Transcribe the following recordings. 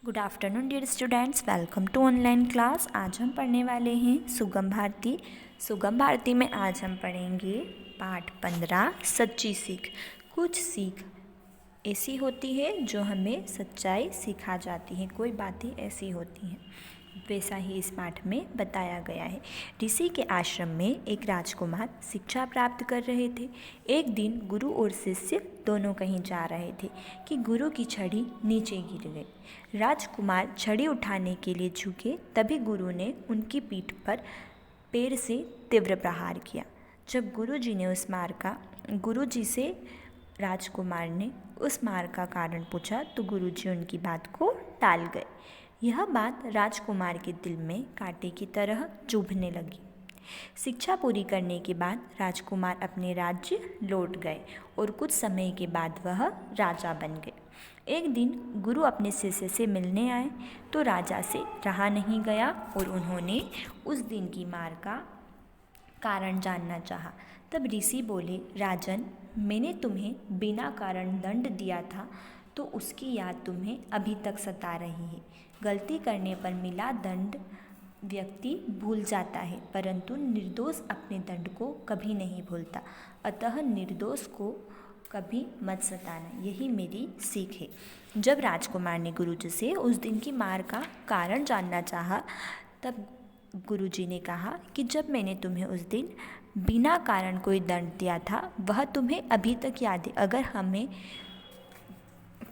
Good afternoon dear students, welcome to online class. आज हम पढ़ने वाले हैं सुगम भारती। सुगम भारती में आज हम पढ़ेंगे पाठ 15 सच्ची सीख। कुछ सीख ऐसी होती है जो हमें सच्चाई सिखा जाती है, कोई बातें ऐसी होती हैं, वैसा ही इस पाठ में बताया गया है। ऋषि के आश्रम में एक राजकुमार शिक्षा प्राप्त कर रहे थे। एक दिन गुरु और शिष्य दोनों कहीं जा रहे थे कि गुरु की छड़ी नीचे गिर गई। राजकुमार छड़ी उठाने के लिए झुके, तभी गुरु ने उनकी पीठ पर पैर से तीव्र प्रहार किया। जब गुरु जी से राजकुमार ने उस मार का कारण पूछा तो गुरु जी उनकी बात को टाल गए। यह बात राजकुमार के दिल में कांटे की तरह चुभने लगी। शिक्षा पूरी करने के बाद राजकुमार अपने राज्य लौट गए और कुछ समय के बाद वह राजा बन गए। एक दिन गुरु अपने शिष्य से मिलने आए तो राजा से रहा नहीं गया और उन्होंने उस दिन की मार का कारण जानना चाहा। तब ऋषि बोले, राजन, मैंने तुम्हें बिना कारण दंड दिया था तो उसकी याद तुम्हें अभी तक सता रही है। गलती करने पर मिला दंड व्यक्ति भूल जाता है, परंतु निर्दोष अपने दंड को कभी नहीं भूलता। अतः निर्दोष को कभी मत सताना, यही मेरी सीख है। जब राजकुमार ने गुरुजी से उस दिन की मार का कारण जानना चाहा, तब गुरुजी ने कहा कि जब मैंने तुम्हें उस दिन बिना कारण कोई दंड दिया था वह तुम्हें अभी तक याद है। अगर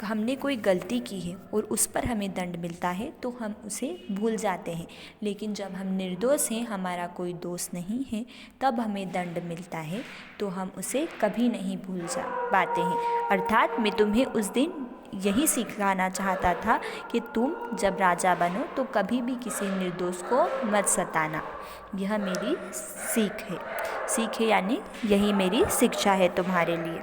हमने कोई गलती की है और उस पर हमें दंड मिलता है तो हम उसे भूल जाते हैं, लेकिन जब हम निर्दोष हैं, हमारा कोई दोष नहीं है, तब हमें दंड मिलता है तो हम उसे कभी नहीं भूल जा पाते हैं। अर्थात मैं तुम्हें उस दिन यही सिखाना चाहता था कि तुम जब राजा बनो तो कभी भी किसी निर्दोष को मत सताना। यह मेरी सीख है यानी यही मेरी शिक्षा है तुम्हारे लिए।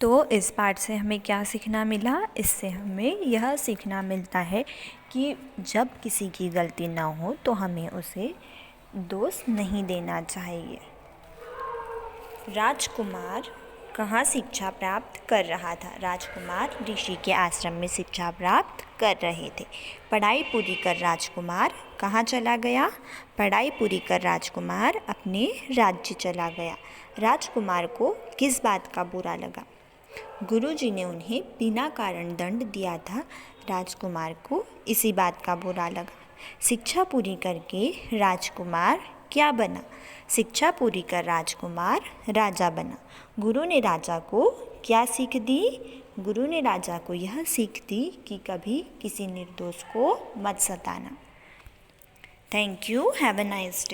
तो इस पाठ से हमें क्या सीखना मिला? इससे हमें यह सीखना मिलता है कि जब किसी की गलती ना हो तो हमें उसे दोष नहीं देना चाहिए। राजकुमार कहाँ शिक्षा प्राप्त कर रहा था? राजकुमार ऋषि के आश्रम में शिक्षा प्राप्त कर रहे थे। पढ़ाई पूरी कर राजकुमार कहाँ चला गया? पढ़ाई पूरी कर राजकुमार अपने राज्य चला गया। राजकुमार को किस बात का बुरा लगा? गुरुजी ने उन्हें बिना कारण दंड दिया था। राजकुमार को इसी बात का बुरा लगा। शिक्षा पूरी करके राजकुमार क्या बना? शिक्षा पूरी कर राजकुमार राजा बना। गुरु ने राजा को क्या सीख दी? गुरु ने राजा को यह सीख दी कि कभी किसी निर्दोष को मत सताना। Thank you. Have a nice day.